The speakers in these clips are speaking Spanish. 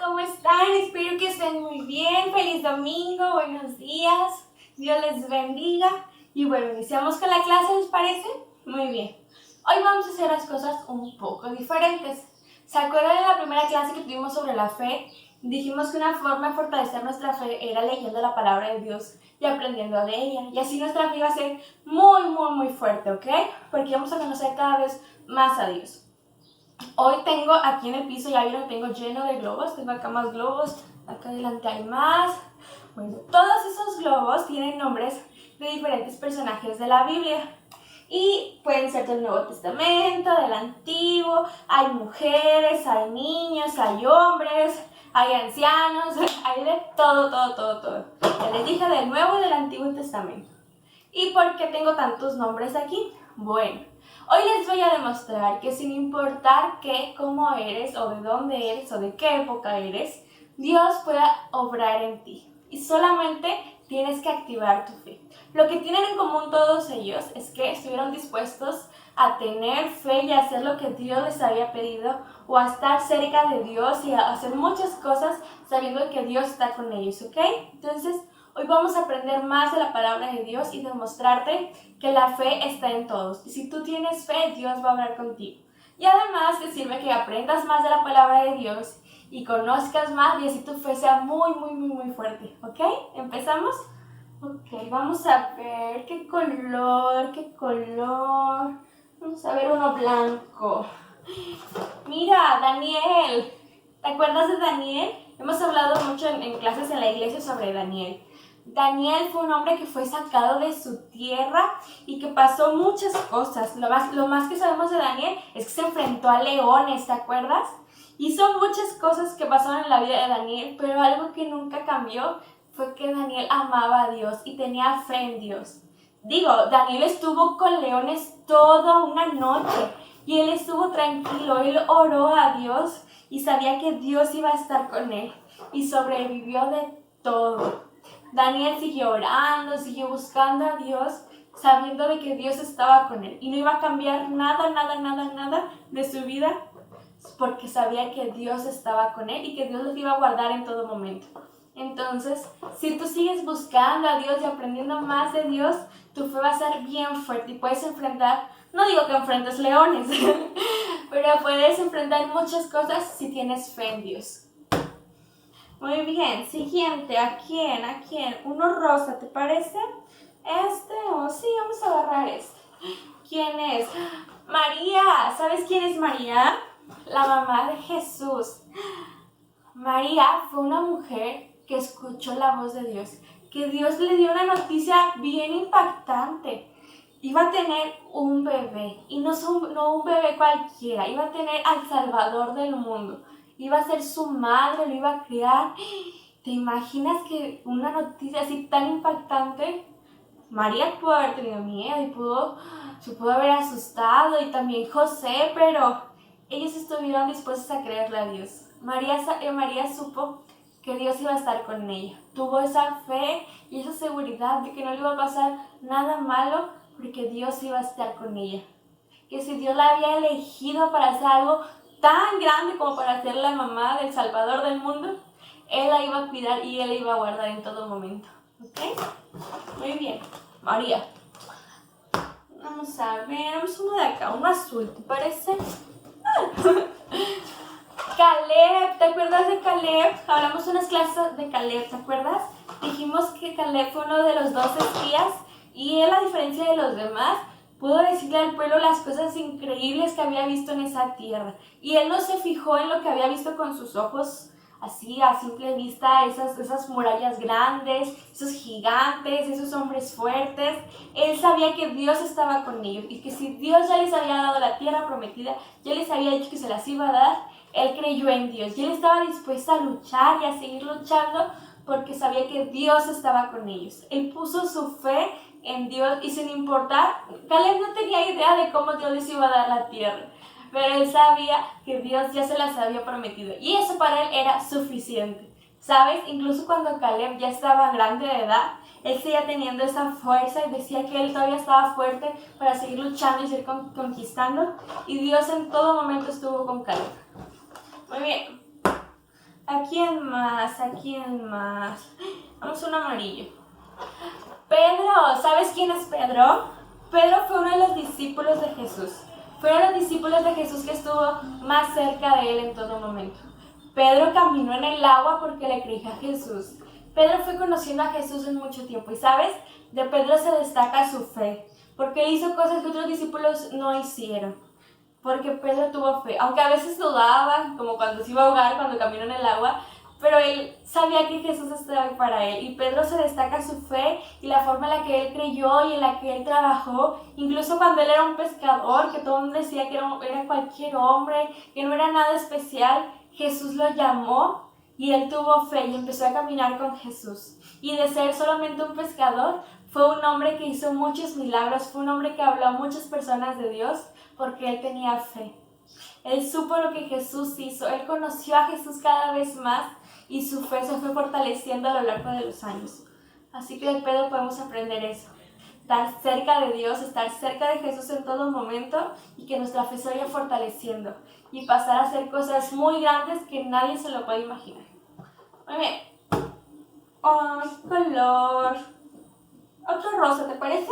¿cómo están? Espero que estén muy bien. Feliz domingo, buenos días. Dios les bendiga. Y bueno, iniciamos con la clase, ¿les parece? Muy bien. Hoy vamos a hacer las cosas un poco diferentes. ¿Se acuerdan de la primera clase que tuvimos sobre la fe? Dijimos que una forma de fortalecer nuestra fe era leyendo la palabra de Dios y aprendiendo de ella. Y así nuestra fe iba a ser muy fuerte, ¿ok? Porque vamos a conocer cada vez más a Dios. Hoy tengo aquí en el piso, ya vieron, tengo lleno de globos. Tengo acá más globos, acá adelante hay más. Bueno, todos esos globos tienen nombres de diferentes personajes de la Biblia. Y pueden ser del Nuevo Testamento, del Antiguo. Hay mujeres, hay niños, hay hombres, hay ancianos, hay de todo. Ya les dije del Nuevo y del Antiguo Testamento. ¿Y por qué tengo tantos nombres aquí? Bueno, hoy les voy a demostrar que sin importar qué, cómo eres, o de dónde eres, o de qué época eres, Dios puede obrar en ti. Y solamente tienes que activar tu fe. Lo que tienen en común todos ellos es que estuvieron dispuestos a tener fe y a hacer lo que Dios les había pedido, o a estar cerca de Dios y a hacer muchas cosas sabiendo que Dios está con ellos, ¿ok? Entonces, hoy vamos a aprender más de la palabra de Dios y demostrarte que la fe está en todos. Y si tú tienes fe, Dios va a hablar contigo. Y además te sirve que aprendas más de la palabra de Dios y conozcas más, y así tu fe sea muy fuerte. ¿Ok? ¿Empezamos? Ok, vamos a ver qué color. Vamos a ver uno blanco. Mira, Daniel. ¿Te acuerdas de Daniel? Hemos hablado mucho en clases en la iglesia sobre Daniel. Daniel fue un hombre que fue sacado de su tierra y que pasó muchas cosas. Lo más que sabemos de Daniel es que se enfrentó a leones, ¿te acuerdas? Hizo muchas cosas que pasaron en la vida de Daniel, pero algo que nunca cambió fue que Daniel amaba a Dios y tenía fe en Dios. Daniel estuvo con leones toda una noche y él estuvo tranquilo, él oró a Dios y sabía que Dios iba a estar con él y sobrevivió de todo. Daniel siguió orando, siguió buscando a Dios, sabiendo de que Dios estaba con él y no iba a cambiar nada de su vida, porque sabía que Dios estaba con él y que Dios los iba a guardar en todo momento. Entonces, si tú sigues buscando a Dios y aprendiendo más de Dios, tu fe va a ser bien fuerte y puedes enfrentar, no digo que enfrentes leones, pero puedes enfrentar muchas cosas si tienes fe en Dios. Muy bien, siguiente, ¿a quién? Uno rosa, ¿te parece? Sí, vamos a agarrar este. ¿Quién es? María, ¿sabes quién es María? La mamá de Jesús. María fue una mujer que escuchó la voz de Dios, que Dios le dio una noticia bien impactante. Iba a tener un bebé, y no un bebé cualquiera, iba a tener al Salvador del mundo. Iba a ser su madre, lo iba a criar. ¿Te imaginas que una noticia así tan impactante? María pudo haber tenido miedo y se pudo haber asustado, y también José, pero ellos estuvieron dispuestos a creerle a Dios. María supo que Dios iba a estar con ella. Tuvo esa fe y esa seguridad de que no le iba a pasar nada malo, porque Dios iba a estar con ella. Que si Dios la había elegido para hacer algo tan grande como para ser la mamá del Salvador del mundo, Él la iba a cuidar y Él la iba a guardar en todo momento. ¿Ok? Muy bien. María. Vamos a ver, vamos uno de acá, uno azul, ¿te parece? Caleb, ¿te acuerdas de Caleb? Hablamos unas clases de Caleb, ¿te acuerdas? Dijimos que Caleb fue uno de los 12 espías y él, a diferencia de los demás, pudo decirle al pueblo las cosas increíbles que había visto en esa tierra. Y él no se fijó en lo que había visto con sus ojos, así a simple vista, esas murallas grandes, esos gigantes, esos hombres fuertes. Él sabía que Dios estaba con ellos y que si Dios ya les había dado la tierra prometida, ya les había dicho que se las iba a dar, él creyó en Dios y él estaba dispuesto a luchar y a seguir luchando porque sabía que Dios estaba con ellos. Él puso su fe en Dios y sin importar, Caleb no tenía idea de cómo Dios les iba a dar la tierra, pero él sabía que Dios ya se las había prometido y eso para él era suficiente. ¿Sabes? Incluso cuando Caleb ya estaba grande de edad, él seguía teniendo esa fuerza y decía que él todavía estaba fuerte para seguir luchando y seguir conquistando, y Dios en todo momento estuvo con Caleb. Muy bien. ¿A quién más? ¿A quién más? Vamos a un amarillo. Pedro, ¿sabes quién es Pedro? Pedro fue uno de los discípulos de Jesús. Fue uno de los discípulos de Jesús que estuvo más cerca de él en todo momento. Pedro caminó en el agua porque le creyó a Jesús. Pedro fue conociendo a Jesús en mucho tiempo. Y ¿sabes? De Pedro se destaca su fe, porque él hizo cosas que otros discípulos no hicieron. Porque Pedro tuvo fe, aunque a veces dudaba, como cuando se iba a ahogar, cuando caminó en el agua, pero él sabía que Jesús estaba ahí para él. Y Pedro se destaca su fe y la forma en la que él creyó y en la que él trabajó. Incluso cuando él era un pescador, que todo el mundo decía que era cualquier hombre, que no era nada especial, Jesús lo llamó y él tuvo fe y empezó a caminar con Jesús. Y de ser solamente un pescador, fue un hombre que hizo muchos milagros, fue un hombre que habló a muchas personas de Dios porque él tenía fe. Él supo lo que Jesús hizo, él conoció a Jesús cada vez más y su fe se fue fortaleciendo a lo largo de los años. Así que de Pedro podemos aprender eso. Estar cerca de Dios, estar cerca de Jesús en todo momento y que nuestra fe se vaya fortaleciendo y pasar a hacer cosas muy grandes que nadie se lo puede imaginar. Muy bien. ¡Ay, color! Otro rosa, ¿te parece?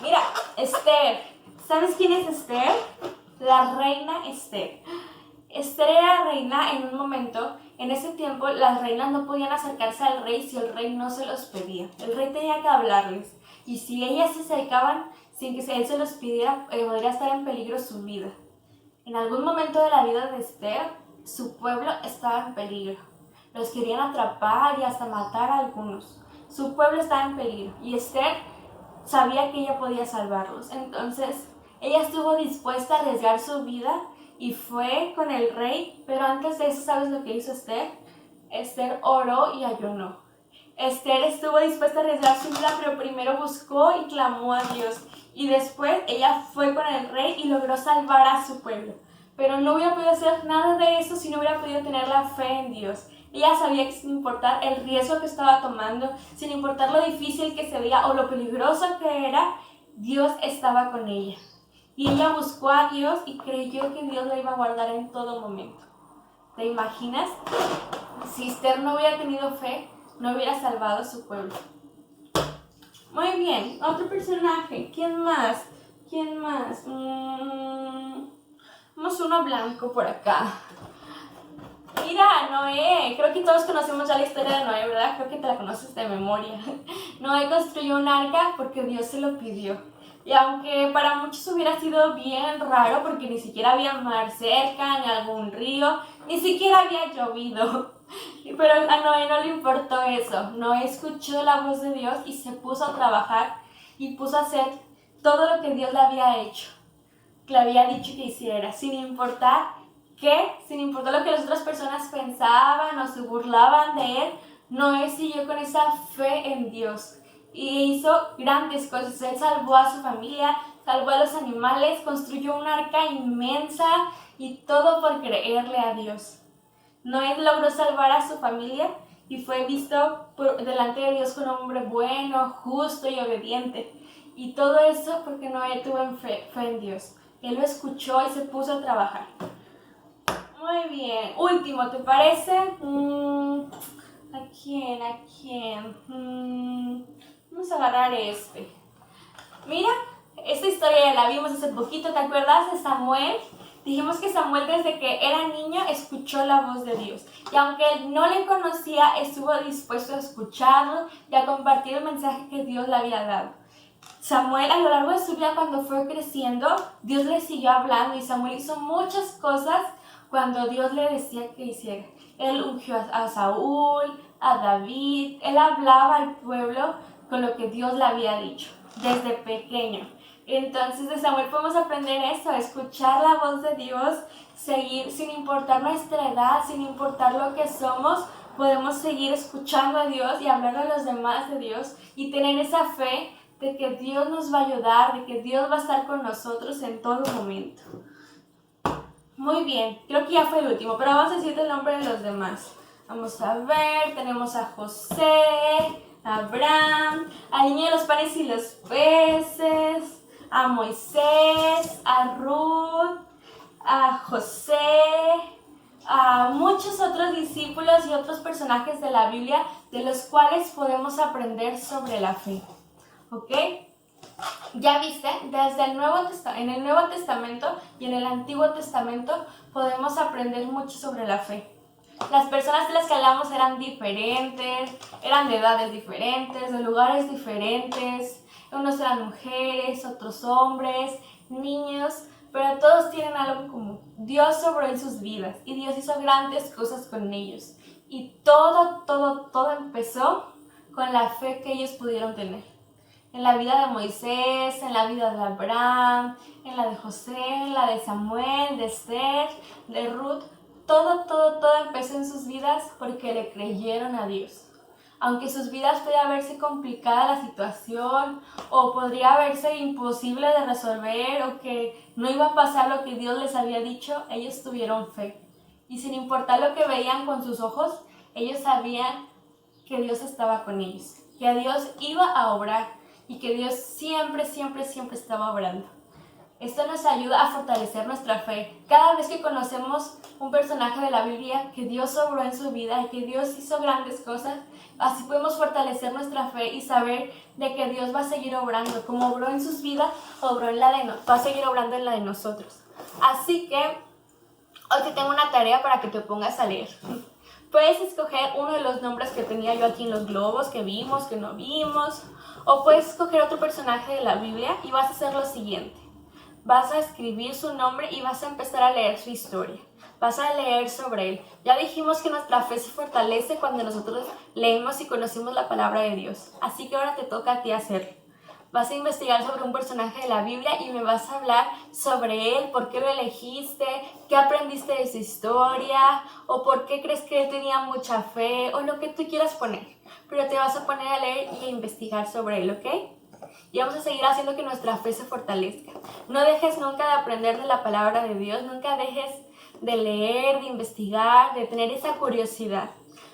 Mira, Esther. ¿Sabes quién es Esther? La reina Esther. Esther era reina en un momento. En ese tiempo las reinas no podían acercarse al rey si el rey no se los pedía. El rey tenía que hablarles. Y si ellas se acercaban sin que él se los pidiera, podría estar en peligro su vida. En algún momento de la vida de Esther, su pueblo estaba en peligro. Los querían atrapar y hasta matar a algunos. Su pueblo estaba en peligro. Y Esther sabía que ella podía salvarlos. Entonces, ella estuvo dispuesta a arriesgar su vida y fue con el rey, pero antes de eso, ¿sabes lo que hizo Esther? Esther oró y ayunó. Esther estuvo dispuesta a arriesgar su vida, pero primero buscó y clamó a Dios. Y después ella fue con el rey y logró salvar a su pueblo. Pero no hubiera podido hacer nada de eso si no hubiera podido tener la fe en Dios. Ella sabía que sin importar el riesgo que estaba tomando, sin importar lo difícil que se veía o lo peligroso que era, Dios estaba con ella. Y ella buscó a Dios y creyó que Dios la iba a guardar en todo momento. ¿Te imaginas? Si Esther no hubiera tenido fe, no hubiera salvado a su pueblo. Muy bien, otro personaje. ¿Quién más? ¿Quién más? Vamos uno blanco por acá. Mira, Noé. Creo que todos conocemos ya la historia de Noé, ¿verdad? Creo que te la conoces de memoria. Noé construyó un arca porque Dios se lo pidió. Y aunque para muchos hubiera sido bien raro porque ni siquiera había mar cerca, ni algún río, ni siquiera había llovido. Pero a Noé no le importó eso. Noé escuchó la voz de Dios y se puso a trabajar y puso a hacer todo lo que Dios le había hecho, que le había dicho que hiciera, sin importar lo que las otras personas pensaban o se burlaban de él. Noé siguió con esa fe en Dios y hizo grandes cosas. Él salvó a su familia, salvó a los animales, construyó una arca inmensa y todo por creerle a Dios. Noé logró salvar a su familia y fue visto delante de Dios como un hombre bueno, justo y obediente. Y todo eso porque Noé tuvo fe en Dios. Él lo escuchó y se puso a trabajar. Muy bien. Último, ¿te parece? ¿A quién? ¿A quién? Vamos a agarrar este. Mira, esta historia ya la vimos hace poquito. ¿Te acuerdas de Samuel? Dijimos que Samuel desde que era niño escuchó la voz de Dios. Y aunque él no le conocía, estuvo dispuesto a escucharlo y a compartir el mensaje que Dios le había dado. Samuel, a lo largo de su vida, cuando fue creciendo, Dios le siguió hablando y Samuel hizo muchas cosas cuando Dios le decía que hiciera. Él ungió a Saúl, a David. Él hablaba al pueblo con lo que Dios le había dicho desde pequeño. Entonces de Samuel podemos aprender eso, escuchar la voz de Dios, seguir sin importar nuestra edad, sin importar lo que somos, podemos seguir escuchando a Dios y hablar a los demás de Dios y tener esa fe de que Dios nos va a ayudar, de que Dios va a estar con nosotros en todo momento. Muy bien, creo que ya fue el último, pero vamos a decirte el nombre de los demás. Vamos a ver, tenemos a José, a Abraham, al niño de los panes y los peces, a Moisés, a Ruth, a José, a muchos discípulos y otros personajes de la Biblia de los cuales podemos aprender sobre la fe. ¿Ok? Ya viste, desde en el Nuevo Testamento y en el Antiguo Testamento podemos aprender mucho sobre la fe. Las personas de las que hablamos eran diferentes, eran de edades diferentes, de lugares diferentes. Unos eran mujeres, otros hombres, niños, pero todos tienen algo en común. Dios obró en sus vidas y Dios hizo grandes cosas con ellos. Y todo empezó con la fe que ellos pudieron tener. En la vida de Moisés, en la vida de Abraham, en la de José, en la de Samuel, de Esther, de Ruth. Todo empezó en sus vidas porque le creyeron a Dios. Aunque sus vidas podía verse complicada la situación, o podría verse imposible de resolver, o que no iba a pasar lo que Dios les había dicho, ellos tuvieron fe. Y sin importar lo que veían con sus ojos, ellos sabían que Dios estaba con ellos, que Dios iba a obrar y que Dios siempre estaba obrando. Esto nos ayuda a fortalecer nuestra fe. Cada vez que conocemos un personaje de la Biblia que Dios obró en su vida y que Dios hizo grandes cosas, así podemos fortalecer nuestra fe y saber de que Dios va a seguir obrando. Como obró en sus vidas, va a seguir obrando en la de nosotros. Así que hoy te tengo una tarea para que te pongas a leer. Puedes escoger uno de los nombres que tenía yo aquí en los globos, que vimos, que no vimos, o puedes escoger otro personaje de la Biblia y vas a hacer lo siguiente. Vas a escribir su nombre y vas a empezar a leer su historia. Vas a leer sobre él. Ya dijimos que nuestra fe se fortalece cuando nosotros leemos y conocemos la palabra de Dios. Así que ahora te toca a ti hacerlo. Vas a investigar sobre un personaje de la Biblia y me vas a hablar sobre él, por qué lo elegiste, qué aprendiste de su historia, o por qué crees que él tenía mucha fe, o lo que tú quieras poner. Pero te vas a poner a leer y a investigar sobre él, ¿ok? Y vamos a seguir haciendo que nuestra fe se fortalezca. No dejes nunca de aprender de la palabra de Dios, nunca dejes de leer, de investigar, de tener esa curiosidad.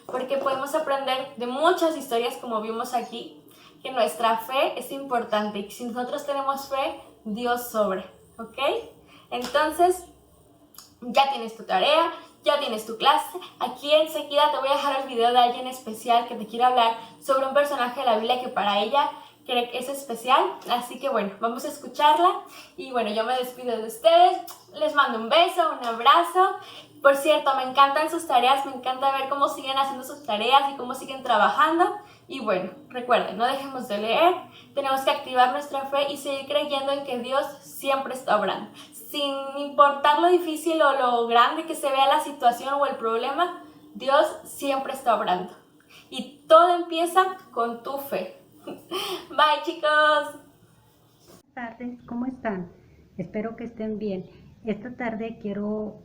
Porque podemos aprender de muchas historias como vimos aquí, que nuestra fe es importante y que si nosotros tenemos fe, Dios sobra, ¿ok? Entonces, ya tienes tu tarea, ya tienes tu clase. Aquí enseguida te voy a dejar el video de alguien especial que te quiere hablar sobre un personaje de la Biblia que para ella cree que es especial. Así que bueno, vamos a escucharla. Y bueno, yo me despido de ustedes. Les mando un beso, un abrazo. Por cierto, me encantan sus tareas, me encanta ver cómo siguen haciendo sus tareas y cómo siguen trabajando. Y bueno, recuerden, no dejemos de leer, tenemos que activar nuestra fe y seguir creyendo en que Dios siempre está obrando. Sin importar lo difícil o lo grande que se vea la situación o el problema, Dios siempre está obrando. Y todo empieza con tu fe. Bye, chicos. Buenas tardes, ¿cómo están? Espero que estén bien. Esta tarde quiero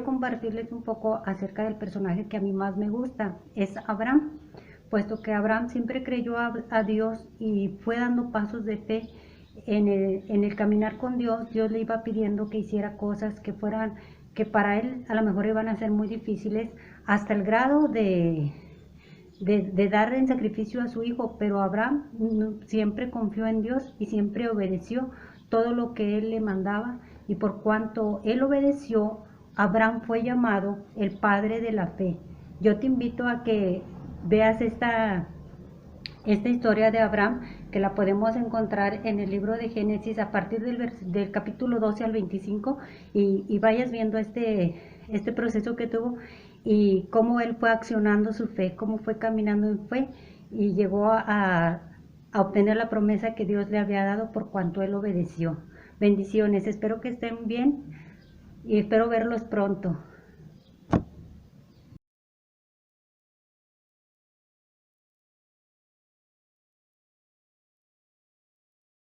compartirles un poco acerca del personaje que a mí más me gusta, es Abraham, puesto que Abraham siempre creyó a Dios y fue dando pasos de fe en el caminar con Dios. Dios le iba pidiendo que hiciera cosas que para él a lo mejor iban a ser muy difíciles, hasta el grado de dar en sacrificio a su hijo, pero Abraham siempre confió en Dios y siempre obedeció todo lo que él le mandaba, y por cuanto él obedeció, Abraham fue llamado el padre de la fe. Yo te invito a que veas esta historia de Abraham, que la podemos encontrar en el libro de Génesis a partir del capítulo 12 al 25, y vayas viendo este proceso que tuvo y cómo él fue accionando su fe, cómo fue caminando en fe y llegó a obtener la promesa que Dios le había dado por cuanto él obedeció. Bendiciones, espero que estén bien y espero verlos pronto.